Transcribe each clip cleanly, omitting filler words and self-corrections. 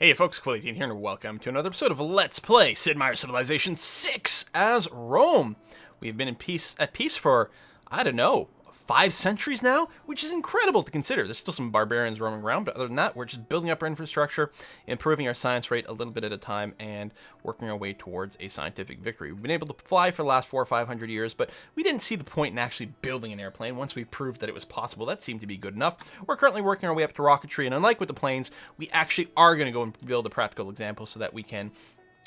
Hey folks, Quilly18 here, and welcome to another episode of Let's Play Sid Meier's Civilization 6 as Rome. We've been at peace for, I don't know, 5 centuries now, which is incredible to consider. There's still some barbarians roaming around, but other than that, we're just building up our infrastructure, improving our science rate a little bit at a time, and working our way towards a scientific victory. We've been able to fly for the last 400 or 500 years, but we didn't see the point in actually building an airplane. Once we proved that it was possible, that seemed to be good enough. We're currently working our way up to rocketry, and unlike with the planes, we actually are going to go and build a practical example so that we can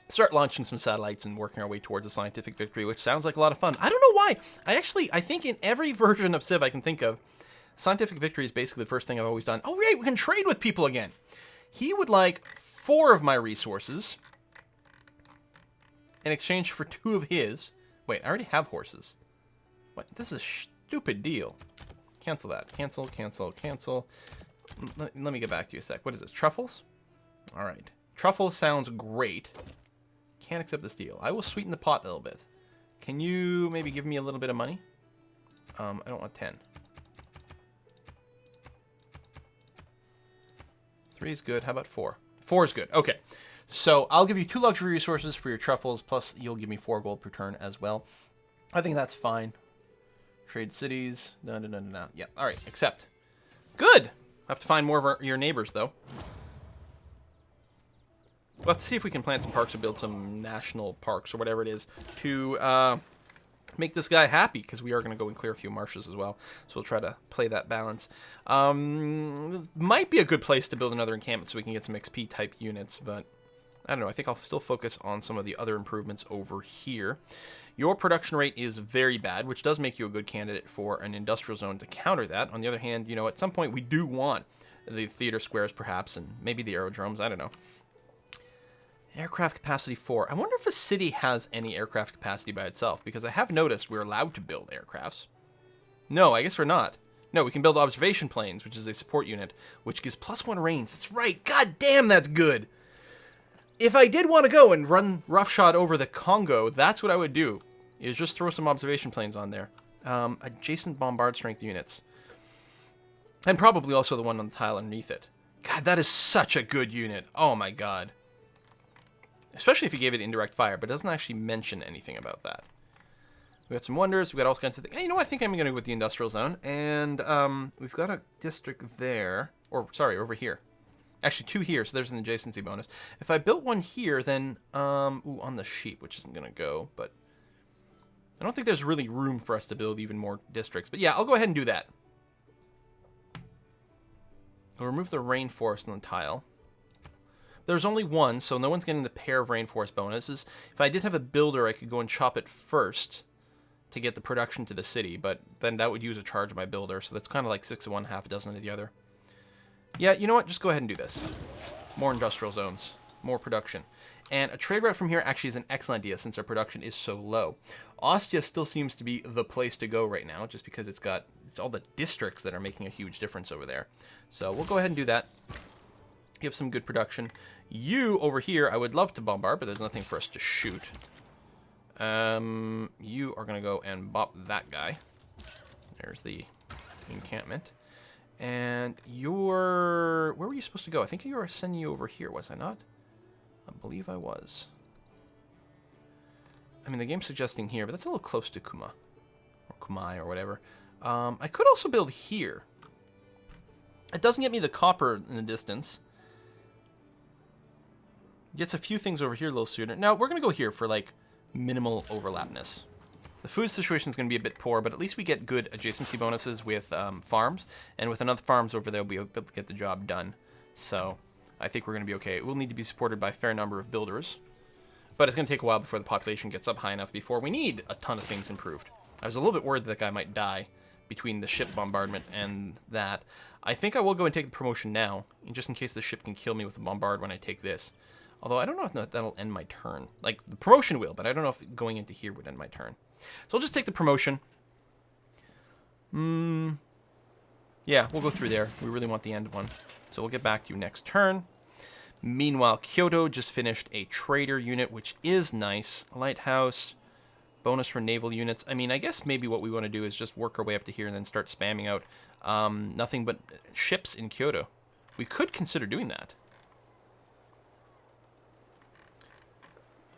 start launching some satellites and working our way towards a scientific victory, which sounds like a lot of fun. I don't know why. I think in every version of Civ I can think of, scientific victory is basically the first thing I've always done. Oh, right, we can trade with people again. He would like 4 of my resources in exchange for 2 of his. Wait, I already have horses. What? This is a stupid deal. Cancel that. Cancel, cancel, cancel. Let me get back to you a sec. What is this? Truffles? All right. Truffles sounds great. Can't accept this deal. I will sweeten the pot a little bit. Can you maybe give me a little bit of money? I don't want 10. 3 is good. How about 4? 4 is good. Okay. So I'll give you 2 luxury resources for your truffles, plus you'll give me 4 gold per turn as well. I think that's fine. Trade cities. No. Yeah. All right. Accept. Good. I have to find more of your neighbors, though. We'll have to see if we can plant some parks or build some national parks or whatever it is to make this guy happy, because we are going to go and clear a few marshes as well. So we'll try to play that balance. This might be a good place to build another encampment so we can get some XP type units, but I don't know. I think I'll still focus on some of the other improvements over here. Your production rate is very bad, which does make you a good candidate for an industrial zone to counter that. On the other hand, you know, at some point we do want the theater squares perhaps, and maybe the aerodromes. I don't know. Aircraft capacity 4. I wonder if a city has any aircraft capacity by itself, because I have noticed we're allowed to build aircrafts. No, I guess we're not. No, we can build observation planes, which is a support unit, which gives +1 range. That's right. God damn, that's good. If I did want to go and run roughshod over the Congo, that's what I would do, is just throw some observation planes on there. Adjacent bombard strength units. And probably also the one on the tile underneath it. God, that is such a good unit. Oh my god. Especially if you gave it indirect fire, but it doesn't actually mention anything about that. We got some wonders. We got all kinds of things. And you know, I think I'm going to go with the industrial zone. And we've got a district there. Or, sorry, over here. Actually, 2 here, so there's an adjacency bonus. If I built one here, then... ooh, on the sheep, which isn't going to go. But I don't think there's really room for us to build even more districts. But yeah, I'll go ahead and do that. I'll remove the rainforest on the tile. There's only 1, so no one's getting the pair of rainforest bonuses. If I did have a builder, I could go and chop it first to get the production to the city, but then that would use a charge of my builder, so that's kind of like 6 of one, half a dozen of the other. Yeah, you know what? Just go ahead and do this. More industrial zones. More production. And a trade route from here actually is an excellent idea since our production is so low. Ostia still seems to be the place to go right now, just because it's all the districts that are making a huge difference over there. So we'll go ahead and do that. Give some good production. You over here, I would love to bombard, but there's nothing for us to shoot. You are going to go and bop that guy. There's the encampment. And where were you supposed to go? I think you were sending you over here, was I not? I believe I was. I mean, the game's suggesting here, but that's a little close to Kuma. Or Kumai, or whatever. I could also build here. It doesn't get me the copper in the distance. Gets a few things over here a little sooner. Now, we're going to go here for, like, minimal overlapness. The food situation is going to be a bit poor, but at least we get good adjacency bonuses with farms. And with enough farms over there, we'll be able to get the job done. So, I think we're going to be okay. We'll need to be supported by a fair number of builders. But it's going to take a while before the population gets up high enough before we need a ton of things improved. I was a little bit worried that guy might die between the ship bombardment and that. I think I will go and take the promotion now, just in case the ship can kill me with a bombard when I take this. Although I don't know if that'll end my turn. Like, the promotion will, but I don't know if going into here would end my turn. So I'll just take the promotion. Yeah, we'll go through there. We really want the end one. So we'll get back to you next turn. Meanwhile, Kyoto just finished a trader unit, which is nice. Lighthouse, bonus for naval units. I mean, I guess maybe what we want to do is just work our way up to here and then start spamming out nothing but ships in Kyoto. We could consider doing that.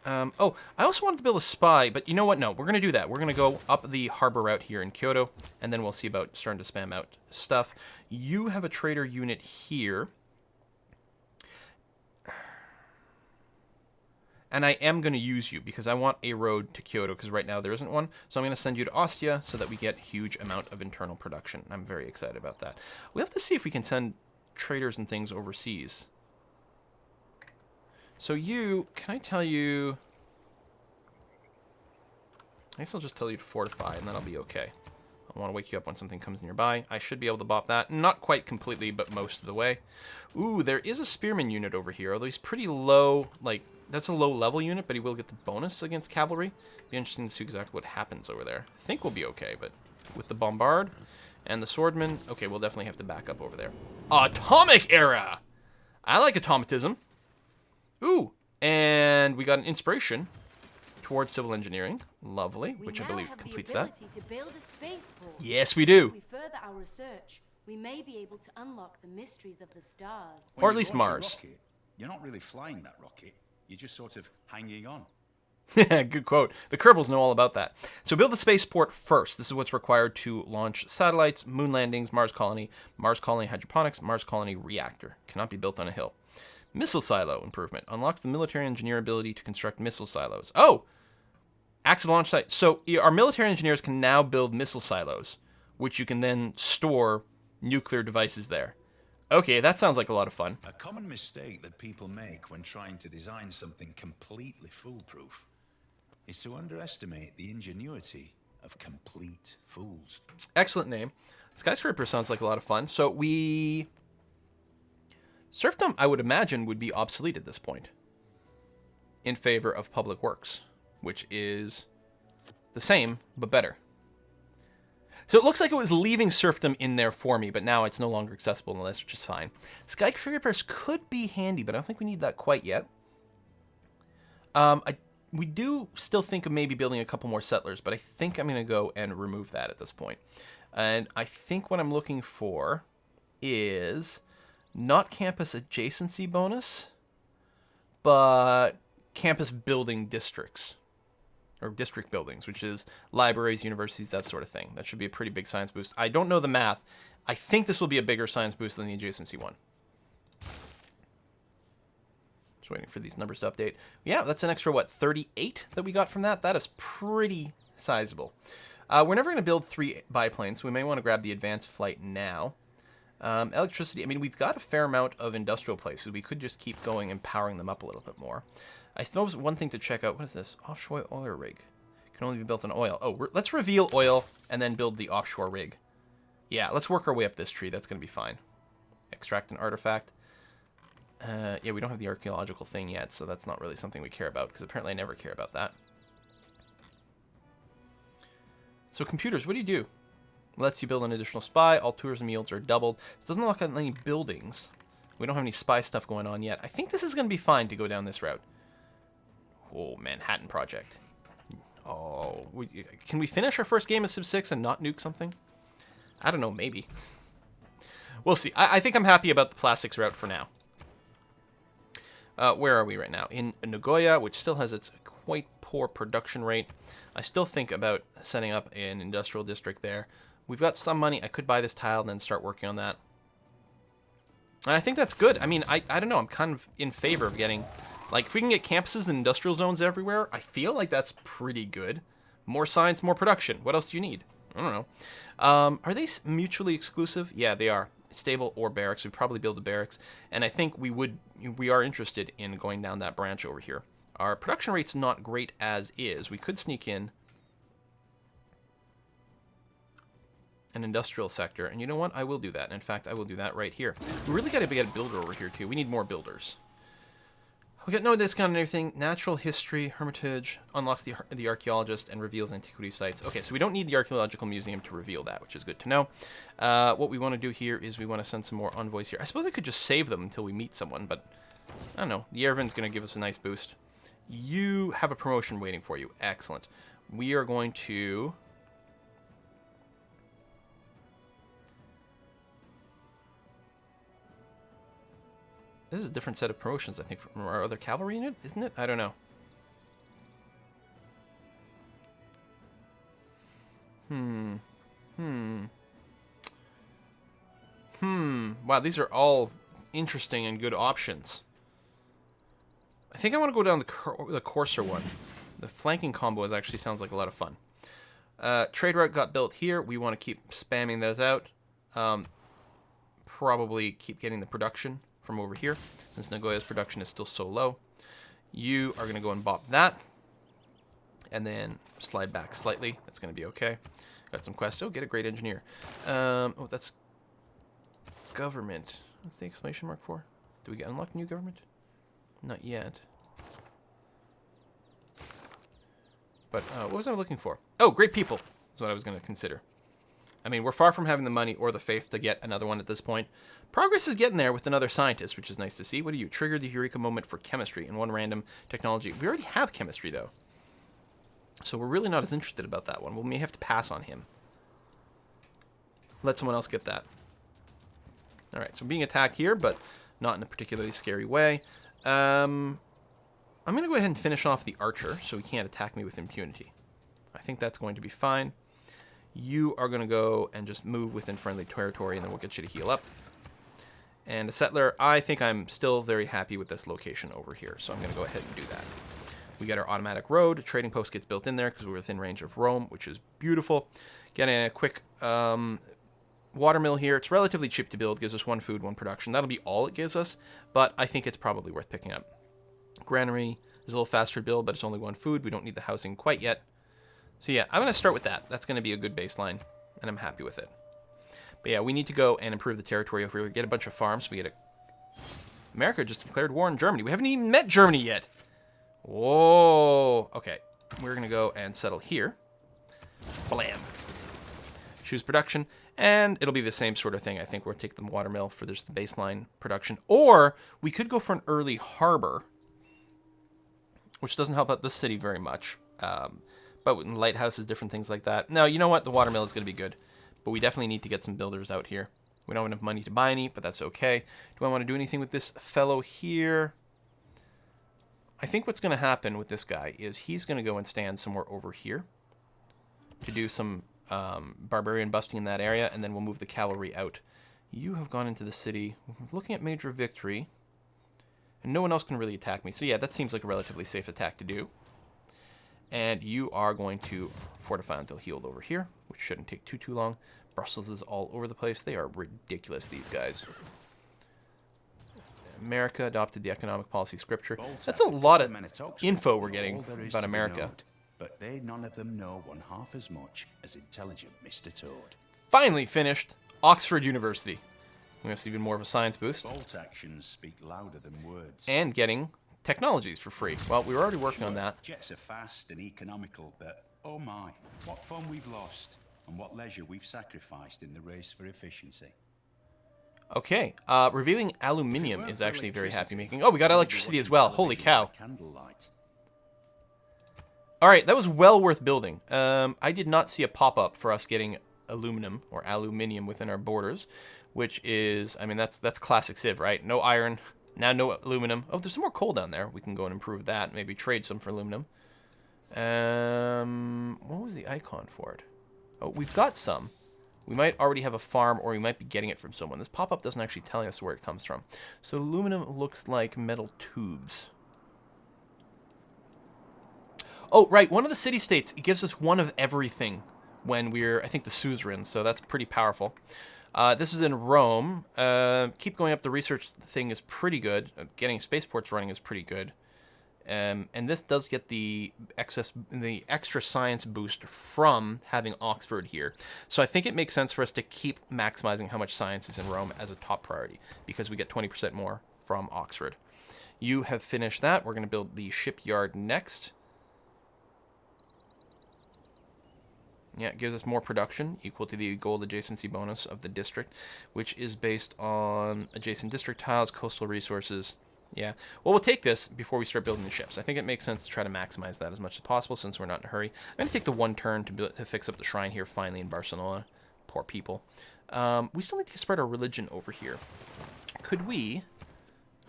Oh, I also wanted to build a spy, but you know what? No, we're going to do that. We're going to go up the harbor route here in Kyoto, and then we'll see about starting to spam out stuff. You have a trader unit here. And I am going to use you because I want a road to Kyoto because right now there isn't one. So I'm going to send you to Ostia so that we get a huge amount of internal production. I'm very excited about that. We have to see if we can send traders and things overseas. So you, can I tell you... I guess I'll just tell you to fortify and then I'll be okay. I want to wake you up when something comes nearby. I should be able to bop that. Not quite completely, but most of the way. Ooh, there is a spearman unit over here, although he's pretty low, like... That's a low-level unit, but he will get the bonus against cavalry. Be interesting to see exactly what happens over there. I think we'll be okay, but with the bombard and the swordman, okay, we'll definitely have to back up over there. Atomic era! I like automatism. Ooh, and we got an inspiration towards civil engineering. Lovely, which I believe completes that. To build a spaceport. Yes, we do. If we further our research, we may be able to unlock the mysteries of the stars. Or at least Mars. Rocket, you're not really flying that rocket. You're just sort of hanging on. Good quote. The Kerbals know all about that. So build the spaceport first. This is what's required to launch satellites, moon landings, Mars colony hydroponics, Mars colony reactor. Cannot be built on a hill. Missile silo improvement. Unlocks the military engineer ability to construct missile silos. Oh! Acts launch site. So our military engineers can now build missile silos, which you can then store nuclear devices there. Okay, that sounds like a lot of fun. A common mistake that people make when trying to design something completely foolproof is to underestimate the ingenuity of complete fools. Excellent name. Skyscraper sounds like a lot of fun. So Serfdom, I would imagine, would be obsolete at this point in favor of public works, which is the same, but better. So it looks like it was leaving serfdom in there for me, but now it's no longer accessible in the list, which is fine. Skyscrapers could be handy, but I don't think we need that quite yet. We do still think of maybe building a couple more settlers, but I think I'm going to go and remove that at this point. And I think what I'm looking for is not campus adjacency bonus, but campus building districts. Or district buildings, which is libraries, universities, that sort of thing. That should be a pretty big science boost. I don't know the math. I think this will be a bigger science boost than the adjacency one. Just waiting for these numbers to update. Yeah, that's an extra, what, 38 that we got from that? That is pretty sizable. We're never going to build 3 biplanes, so we may want to grab the advanced flight now. Electricity, I mean, we've got a fair amount of industrial places. We could just keep going and powering them up a little bit more. I suppose one thing to check out, what is this? Offshore Oil Rig. Can only be built on oil. Oh, let's reveal oil and then build the offshore rig. Yeah, let's work our way up this tree. That's going to be fine. Extract an artifact. Yeah, we don't have the archaeological thing yet, so that's not really something we care about, because apparently I never care about that. So computers, what do you do? Lets you build an additional spy. All tourism yields are doubled. This doesn't look like any buildings. We don't have any spy stuff going on yet. I think this is going to be fine to go down this route. Oh, Manhattan Project. Oh, can we finish our first game of Civ 6 and not nuke something? I don't know, maybe. We'll see. I think I'm happy about the plastics route for now. Where are we right now? In Nagoya, which still has its quite poor production rate. I still think about setting up an industrial district there. We've got some money. I could buy this tile and then start working on that. And I think that's good. I mean, I don't know. I'm kind of in favor of getting... Like, if we can get campuses and industrial zones everywhere, I feel like that's pretty good. More science, more production. What else do you need? I don't know. Are they mutually exclusive? Yeah, they are. Stable or barracks. We'd probably build a barracks. And I think we are interested in going down that branch over here. Our production rate's not great as is. We could sneak in an industrial sector. And you know what? I will do that. In fact, I will do that right here. We really got to get a builder over here, too. We need more builders. We got no discount on everything. Natural history, hermitage, unlocks the archaeologist, and reveals antiquity sites. Okay, so we don't need the archaeological museum to reveal that, which is good to know. What we want to do here is we want to send some more envoys here. I suppose I could just save them until we meet someone, but I don't know. The Yerevan's going to give us a nice boost. You have a promotion waiting for you. Excellent. We are going to... This is a different set of promotions, I think, from our other cavalry unit, isn't it? I don't know. Wow, these are all interesting and good options. I think I want to go down the coarser one. The flanking combo actually sounds like a lot of fun. Trade route got built here. We want to keep spamming those out. Probably keep getting the production from over here, since Nagoya's production is still so low. You are going to go and bop that. And then slide back slightly. That's going to be okay. Got some quests. Oh, get a great engineer. Oh, that's government. What's the exclamation mark for? Do we get unlocked new government? Not yet. But what was I looking for? Oh, great people is what I was going to consider. I mean, we're far from having the money or the faith to get another one at this point. Progress is getting there with another scientist, which is nice to see. What do you? Trigger the Eureka moment for chemistry and one random technology. We already have chemistry, though. So we're really not as interested about that one. We may have to pass on him. Let someone else get that. All right, so I'm being attacked here, but not in a particularly scary way. I'm going to go ahead and finish off the archer so he can't attack me with impunity. I think that's going to be fine. You are going to go and just move within friendly territory, and then we'll get you to heal up. And a settler, I think I'm still very happy with this location over here, so I'm going to go ahead and do that. We get our automatic road. A trading post gets built in there because we're within range of Rome, which is beautiful. Getting a quick watermill here. It's relatively cheap to build. Gives us 1 food, 1 production. That'll be all it gives us, but I think it's probably worth picking up. Granary is a little faster to build, but it's only 1 food. We don't need the housing quite yet. So yeah, I'm going to start with that. That's going to be a good baseline, and I'm happy with it. But yeah, we need to go and improve the territory over here. Get a bunch of farms. We get a... America just declared war on Germany. We haven't even met Germany yet. Whoa. Okay, we're going to go and settle here. Blam. Choose production, and it'll be the same sort of thing. I think we'll take the watermill for this baseline production. Or we could go for an early harbor, which doesn't help out this city very much. But with lighthouses, different things like that. No, you know what? The watermill is going to be good. But we definitely need to get some builders out here. We don't have enough money to buy any, but that's okay. Do I want to do anything with this fellow here? I think what's going to happen with this guy is he's going to go and stand somewhere over here to do some barbarian busting in that area, and then we'll move the cavalry out. You have gone into the city. Looking at major victory, and no one else can really attack me. So yeah, that seems like a relatively safe attack to do. And you are going to fortify until healed over here, which shouldn't take too long. Brussels is all over the place. They are ridiculous, these guys. America adopted the economic policy scripture. That's a lot of info we're getting about America. But they none of them know 1/2 as much as intelligent Mr. Toad. Finally finished Oxford University. We have even more of a science boost. Bolt actions speak louder than words. And getting technologies for free. Well, we were already working on that. Jets are fast and economical, but oh my, what fun we've lost and what leisure we've sacrificed in the race for efficiency. Okay, revealing aluminium is actually very happy making. Oh, we got electricity as well. Holy cow. All right, that was well worth building. I did not see a pop-up for us getting aluminum or aluminium within our borders, which is, I mean, that's classic Civ, right? No iron, now no aluminum. Oh, there's some more coal down there. We can go and improve that. Maybe trade some for aluminum. What was the icon for it? Oh, we've got some. We might already have a farm, or we might be getting it from someone. This pop-up doesn't actually tell us where it comes from. So aluminum looks like metal tubes. Oh, right, one of the city-states, it gives us one of everything when we're, I think, the suzerain, so that's pretty powerful. This is in Rome. Keep going up, the research thing is pretty good. Getting spaceports running is pretty good. And this does get the extra science boost from having Oxford here. So I think it makes sense for us to keep maximizing how much science is in Rome as a top priority, because we get 20% more from Oxford. You have finished that. We're going to build the shipyard next. Yeah, it gives us more production, equal to the gold adjacency bonus of the district, which is based on adjacent district tiles, coastal resources. Yeah, well, we'll take this before we start building the ships. I think it makes sense to try to maximize that as much as possible since we're not in a hurry. I'm going to take the 1 turn to fix up the shrine here finally in Barcelona. Poor people. We still need to spread our religion over here. Could we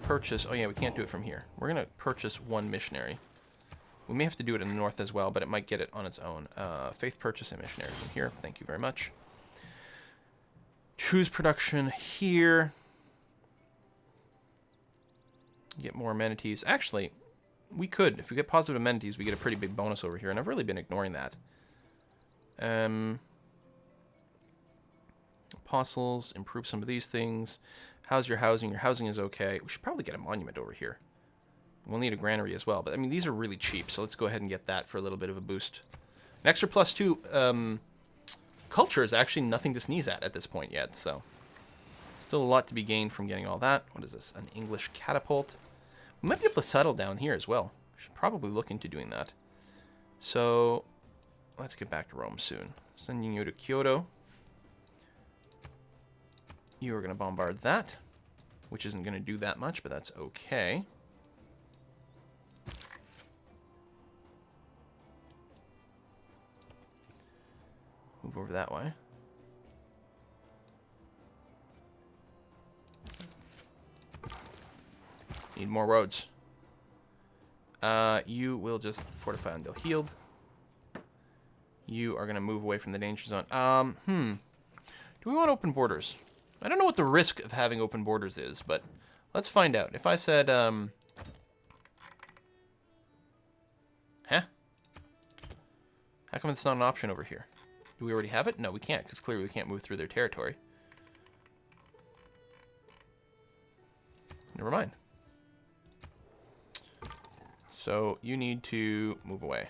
purchase... Oh, yeah, we can't do it from here. We're going to purchase 1 missionary. We may have to do it in the north as well, but it might get it on its own. Faith purchase and missionary from here. Thank you very much. Choose production here. Get more amenities. Actually, we could. If we get positive amenities, we get a pretty big bonus over here, and I've really been ignoring that. Apostles, improve some of these things. How's your housing? Your housing is okay. We should probably get a monument over here. We'll need a granary as well, but I mean, these are really cheap, so let's go ahead and get that for a little bit of a boost. An extra +2 culture is actually nothing to sneeze at this point yet, so still a lot to be gained from getting all that. What is this? An English catapult. We might be able to settle down here as well. Should probably look into doing that. So let's get back to Rome soon. Sending you to Kyoto. You are going to bombard that, which isn't going to do that much, but that's okay. Move over that way. Need more roads. You will just fortify until healed. You are going to move away from the danger zone. Do we want open borders? I don't know what the risk of having open borders is, but let's find out. If I said, Huh? How come it's not an option over here? Do we already have it? No, we can't, because clearly we can't move through their territory. Never mind. So you need to move away.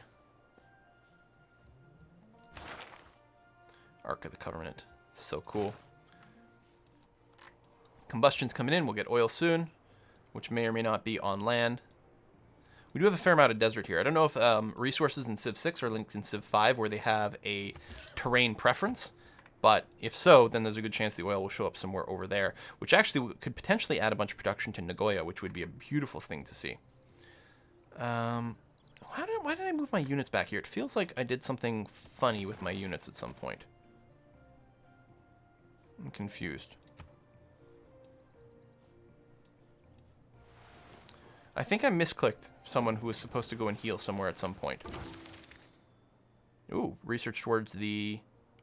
Ark of the Covenant. So cool. Combustion's coming in. We'll get oil soon, which may or may not be on land. We do have a fair amount of desert here. I don't know if resources in Civ 6 are linked in Civ 5 where they have a terrain preference, but if so, then there's a good chance the oil will show up somewhere over there, which actually could potentially add a bunch of production to Nagoya, which would be a beautiful thing to see. Why did I move my units back here? It feels like I did something funny with my units at some point. I'm confused. I think I misclicked someone who was supposed to go and heal somewhere at some point. Ooh, research towards the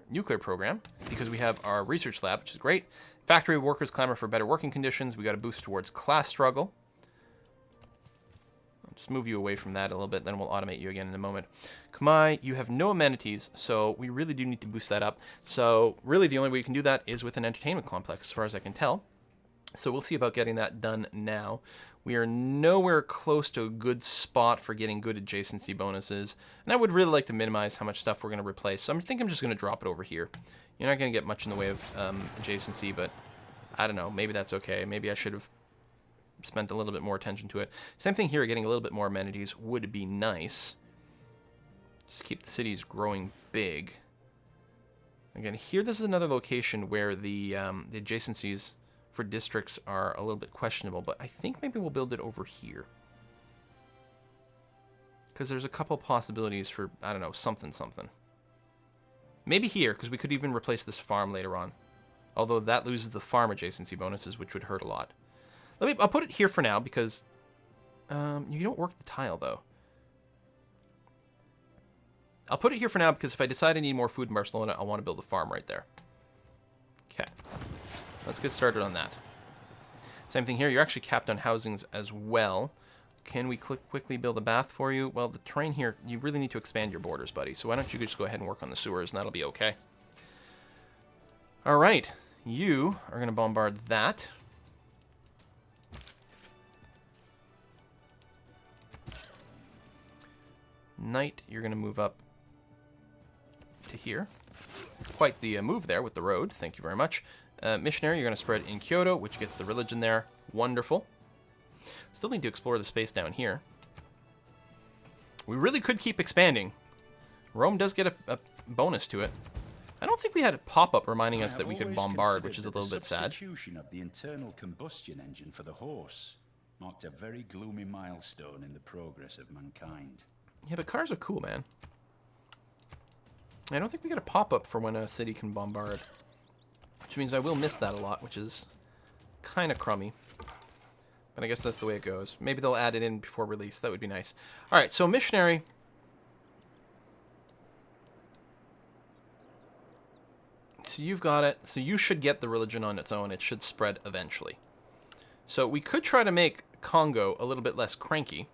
nuclear program, because we have our research lab, which is great. Factory workers clamor for better working conditions. We got a boost towards class struggle. I'll just move you away from that a little bit, then we'll automate you again in a moment. Kamai, you have no amenities, so we really do need to boost that up. So really the only way you can do that is with an entertainment complex, as far as I can tell. So we'll see about getting that done now. We are nowhere close to a good spot for getting good adjacency bonuses. And I would really like to minimize how much stuff we're going to replace. So I think I'm just going to drop it over here. You're not going to get much in the way of adjacency, but I don't know. Maybe that's okay. Maybe I should have spent a little bit more attention to it. Same thing here. Getting a little bit more amenities would be nice. Just keep the cities growing big. Again, here this is another location where the adjacencies for districts are a little bit questionable, but I think maybe we'll build it over here. Because there's a couple possibilities for, I don't know, something. Maybe here, because we could even replace this farm later on. Although that loses the farm adjacency bonuses, which would hurt a lot. I'll put it here for now, because you don't work the tile, though. I'll put it here for now, because if I decide I need more food in Barcelona, I want to build a farm right there. Okay. Let's get started on that. Same thing here. You're actually capped on housings as well. Can we quickly build a bath for you? Well, the terrain here, you really need to expand your borders, buddy. So why don't you just go ahead and work on the sewers, and that'll be okay. All right. You are going to bombard that. Knight, you're going to move up to here. Quite the move there with the road. Thank you very much. Missionary, you're going to spread in Kyoto, which gets the religion there. Wonderful. Still need to explore the space down here. We really could keep expanding. Rome does get a bonus to it. I don't think we had a pop-up reminding us that we could bombard, which is a little bit sad. The substitution of the internal combustion engine for the horse marked a very gloomy milestone in the progress of mankind. Yeah, but cars are cool, man. I don't think we got a pop-up for when a city can bombard. Which means I will miss that a lot, which is kind of crummy. But I guess that's the way it goes. Maybe they'll add it in before release. That would be nice. All right, so Missionary. So you've got it. So you should get the religion on its own. It should spread eventually. So we could try to make Congo a little bit less cranky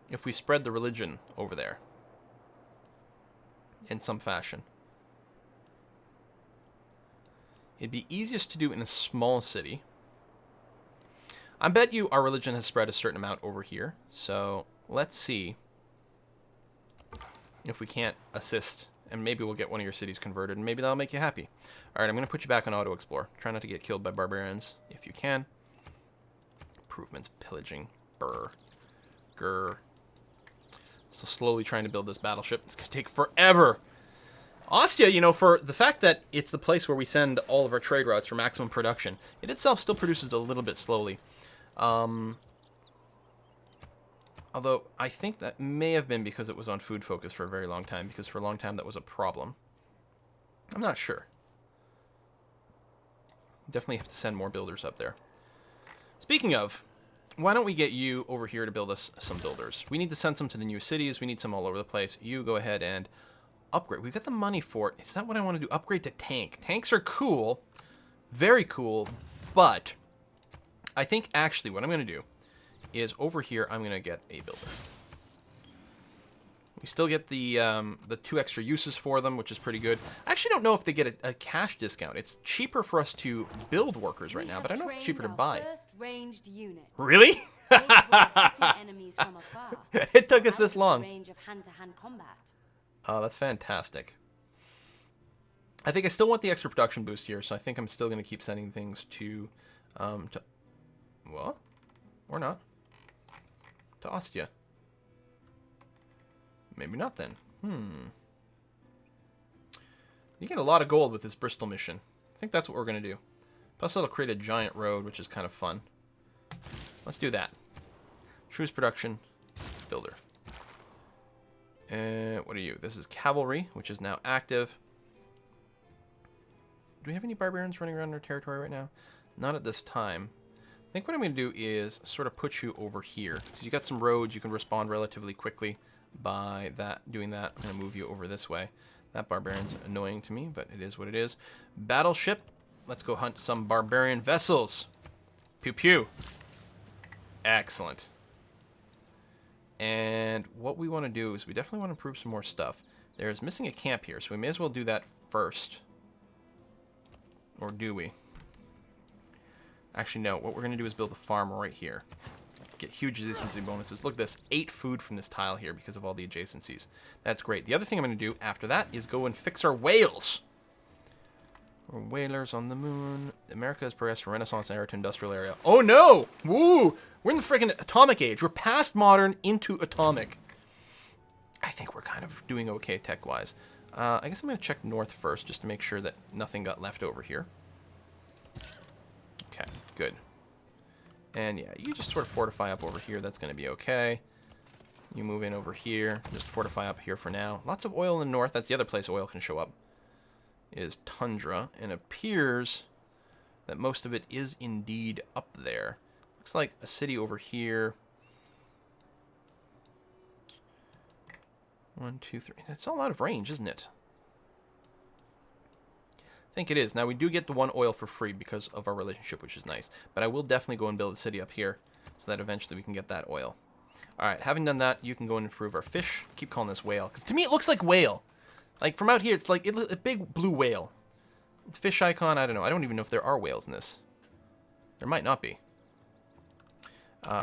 if we spread the religion over there in some fashion. It'd be easiest to do in a small city. I bet you our religion has spread a certain amount over here. So let's see if we can't assist. And maybe we'll get one of your cities converted, and maybe that'll make you happy. All right, I'm going to put you back on Auto Explore. Try not to get killed by barbarians if you can. Improvements, pillaging, brr, grr. So slowly trying to build this battleship. It's going to take forever. Ostia, you know, for the fact that it's the place where we send all of our trade routes for maximum production, it itself still produces a little bit slowly. Although, I think that may have been because it was on food focus for a very long time, because for a long time that was a problem. I'm not sure. Definitely have to send more builders up there. Speaking of, why don't we get you over here to build us some builders? We need to send some to the new cities. We need some all over the place. You go ahead and upgrade. We've got the money for it. Is that what I want to do? Upgrade to tank. Tanks are cool. Very cool. But I think actually what I'm going to do is over here I'm going to get a builder. We still get the 2 extra uses for them, which is pretty good. I actually don't know if they get a cash discount. It's cheaper for us to build workers right now, but I don't know if it's cheaper to buy. First ranged unit. Really? Enemies from afar. It took us this long. Range of hand-to-hand combat. Oh, that's fantastic. I think I still want the extra production boost here, so I think I'm still going to keep sending things to what? Or not. To Ostia. Maybe not then. You get a lot of gold with this Bristol mission. I think that's what we're going to do. Plus it'll create a giant road, which is kind of fun. Let's do that. Choose production. Builder. What are you? This is cavalry, which is now active. Do we have any barbarians running around our territory right now? Not at this time. I think what I'm going to do is sort of put you over here. Because you got some roads, you can respond relatively quickly by doing that. I'm going to move you over this way. That barbarian's annoying to me, but it is what it is. Battleship. Let's go hunt some barbarian vessels. Pew pew. Excellent. And what we want to do is we definitely want to improve some more stuff. There's missing a camp here, so we may as well do that first. Or do we? Actually, no. What we're going to do is build a farm right here. Get huge adjacency bonuses. Look at this. 8 food from this tile here because of all the adjacencies. That's great. The other thing I'm going to do after that is go and fix our whales. We're whalers on the moon. America has progressed from Renaissance era to industrial era. Oh, no! Woo! We're in the freaking atomic age. We're past modern into atomic. I think we're kind of doing okay tech-wise. I guess I'm going to check north first just to make sure that nothing got left over here. Okay, good. And yeah, you just sort of fortify up over here. That's going to be okay. You move in over here. Just fortify up here for now. Lots of oil in the north. That's the other place oil can show up. Is tundra. And it appears that most of it is indeed up there. Looks like a city over here. 1, 2, 3. That's all out of range, isn't it? I think it is. Now, we do get the 1 oil for free because of our relationship, which is nice. But I will definitely go and build a city up here so that eventually we can get that oil. All right, having done that, you can go and improve our fish. Keep calling this whale, because to me it looks like whale. Like, from out here, it's like a big blue whale. Fish icon, I don't know. I don't even know if there are whales in this. There might not be.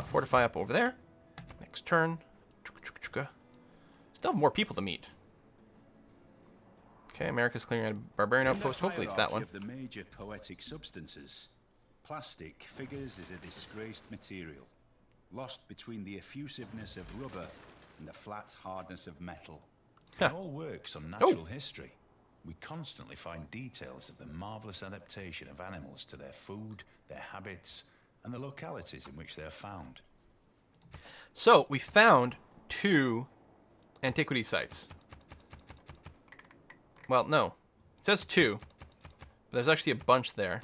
Fortify up over there. Next turn. Still have more people to meet. Okay, America's clearing out a barbarian outpost. Hopefully it's that one. Of the major poetic substances, plastic figures as a disgraced material, lost between the effusiveness of rubber and the flat hardness of metal. It all works on natural history. We constantly find details of the marvelous adaptation of animals to their food, their habits, and the localities in which they are found. So, we found 2 antiquity sites. Well, no. It says 2. But there's actually a bunch there.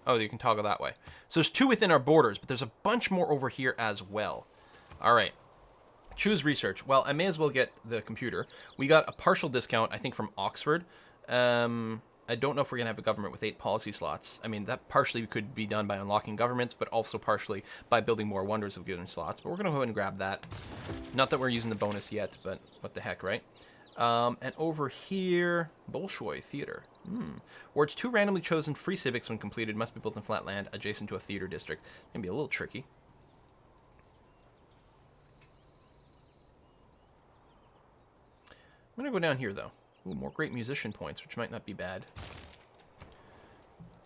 Oh, you can toggle that way. So there's 2 within our borders, but there's a bunch more over here as well. All right. Choose research. Well, I may as well get the computer. We got a partial discount, I think, from Oxford. I don't know if we're going to have a government with 8 policy slots. I mean, that partially could be done by unlocking governments, but also partially by building more wonders of given slots. But we're going to go ahead and grab that. Not that we're using the bonus yet, but what the heck, right? And over here, Bolshoi Theater. Wards 2 randomly chosen free civics when completed must be built in flat land adjacent to a theater district. Going to be a little tricky. I'm going to go down here, though. Ooh, more great musician points, which might not be bad.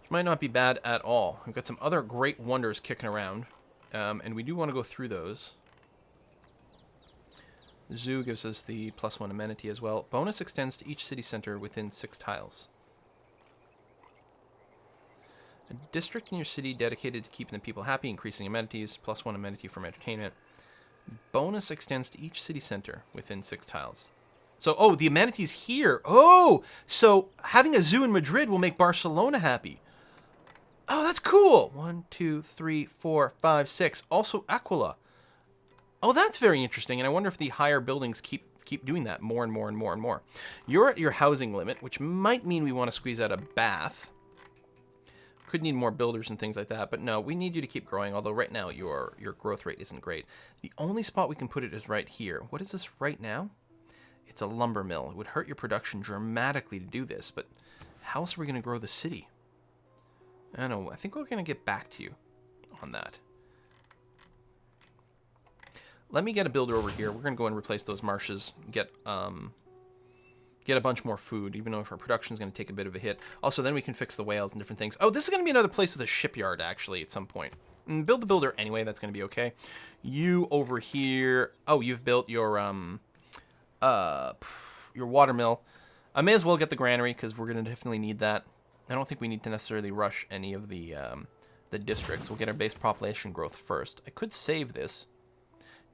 Which might not be bad at all. We've got some other great wonders kicking around. And we do want to go through those. The zoo gives us the +1 amenity as well. Bonus extends to each city center within 6 tiles. A district in your city dedicated to keeping the people happy, increasing amenities, +1 amenity from entertainment. Bonus extends to each city center within 6 tiles. So, oh, the amenities here. Oh, so having a zoo in Madrid will make Barcelona happy. Oh, that's cool. 1, 2, 3, 4, 5, 6. Also Aquila. Oh, that's very interesting. And I wonder if the higher buildings keep doing that more and more and more and more. You're at your housing limit, which might mean we want to squeeze out a bath. Could need more builders and things like that, but no, we need you to keep growing, although right now your growth rate isn't great. The only spot we can put it is right here. What is this right now? It's a lumber mill. It would hurt your production dramatically to do this, but how else are we going to grow the city? I don't know. I think we're going to get back to you on that. Let me get a builder over here. We're going to go and replace those marshes, get a bunch more food, even though if our production is going to take a bit of a hit. Also, then we can fix the whales and different things. Oh, this is going to be another place with a shipyard, actually, at some point. Build the builder anyway. That's going to be okay. You over here. Oh, you've built your watermill. I may as well get the granary because we're going to definitely need that. I don't think we need to necessarily rush any of the districts. We'll get our base population growth first. I could save this.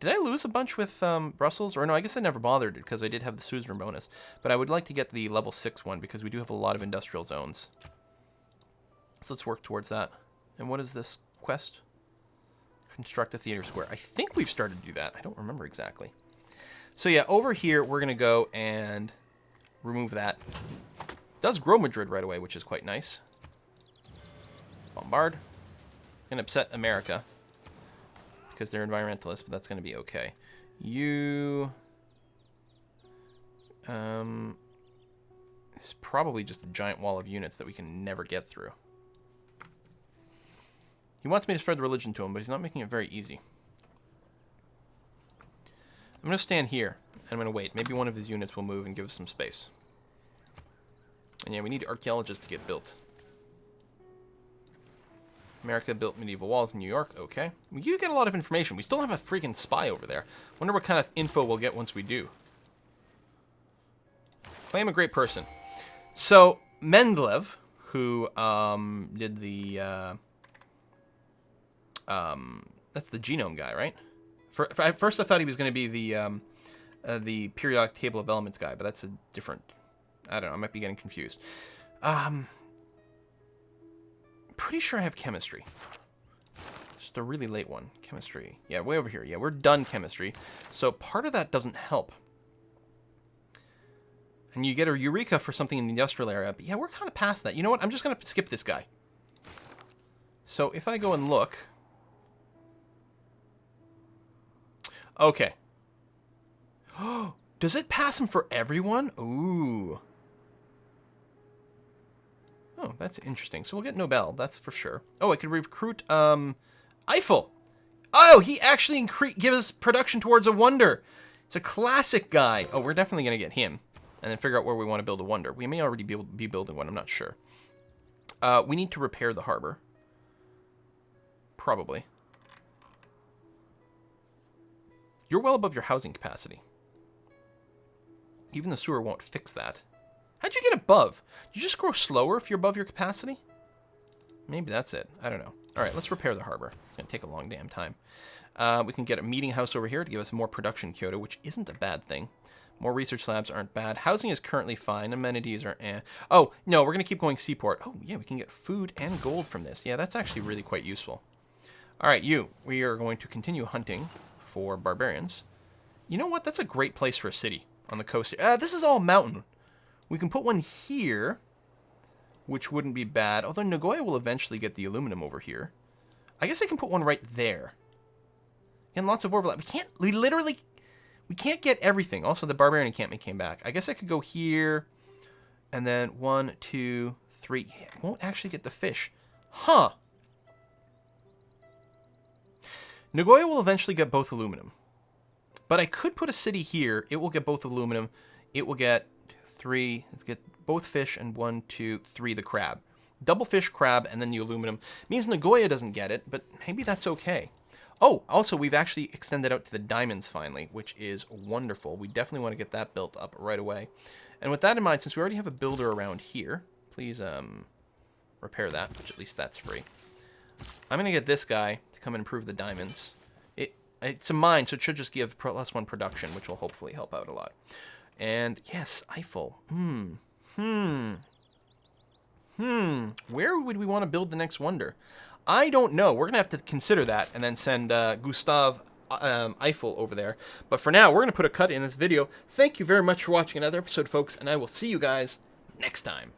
Did I lose a bunch with Brussels? Or no, I guess I never bothered because I did have the Suzerain bonus. But I would like to get the level 6 one because we do have a lot of industrial zones. So let's work towards that. And what is this quest? Construct a theater square. I think we've started to do that. I don't remember exactly. So yeah, over here, we're going to go and remove that. It does grow Madrid right away, which is quite nice. Bombard. Going to upset America because they're environmentalists, but that's going to be okay. You... it's probably just a giant wall of units that we can never get through. He wants me to spread the religion to him, but he's not making it very easy. I'm going to stand here, and I'm going to wait. Maybe one of his units will move and give us some space. And yeah, we need archaeologists to get built. America built medieval walls in New York. Okay. We do get a lot of information. We still have a freaking spy over there. Wonder what kind of info we'll get once we do. Claim a great person. So, Mendeleev, who did the... that's the genome guy, right? At first I thought he was going to be the periodic table of elements guy, but that's a different... I don't know. I might be getting confused. Pretty sure I have chemistry. Just a really late one. Chemistry. Yeah, way over here. Yeah, we're done chemistry. So part of that doesn't help. And you get a Eureka for something in the industrial area. But yeah, we're kind of past that. You know what? I'm just going to skip this guy. So if I go and look... Okay. Does it pass him for everyone? Ooh. Oh, that's interesting. So we'll get Nobel, that's for sure. Oh, I could recruit Eiffel. Oh, he actually gives us production towards a wonder. It's a classic guy. Oh, we're definitely going to get him. And then figure out where we want to build a wonder. We may already be building one, I'm not sure. We need to repair the harbor. Probably. You're well above your housing capacity. Even the sewer won't fix that. How'd you get above? Did you just grow slower if you're above your capacity? Maybe that's it. I don't know. All right, let's repair the harbor. It's going to take a long damn time. We can get a meeting house over here to give us more production quota, which isn't a bad thing. More research labs aren't bad. Housing is currently fine. Amenities are eh. Oh, no, we're going to keep going seaport. Oh, yeah, we can get food and gold from this. Yeah, that's actually really quite useful. All right, we are going to continue hunting for barbarians. You know what? That's a great place for a city on the coast. This is all mountain. We can put one here, which wouldn't be bad. Although Nagoya will eventually get the aluminum over here. I guess I can put one right there. And lots of overlap. We can't get everything. Also, the barbarian encampment came back. I guess I could go here, and then 1, 2, 3. Yeah, it won't actually get the fish. Huh. Nagoya will eventually get both aluminum. But I could put a city here. It will get both aluminum. It will get 3. Let's get both fish and 1, 2, 3 the crab. Double fish, crab, and then the aluminum. Means Nagoya doesn't get it, but maybe that's okay. Oh, also, we've actually extended out to the diamonds finally, which is wonderful. We definitely want to get that built up right away. And with that in mind, since we already have a builder around here, please repair that, which at least that's free. I'm going to get this guy to come and improve the diamonds. It's a mine, so it should just give +1 production, which will hopefully help out a lot. And yes, Eiffel. Where would we want to build the next wonder? I don't know. We're going to have to consider that and then send Gustav Eiffel over there. But for now, we're going to put a cut in this video. Thank you very much for watching another episode, folks, and I will see you guys next time.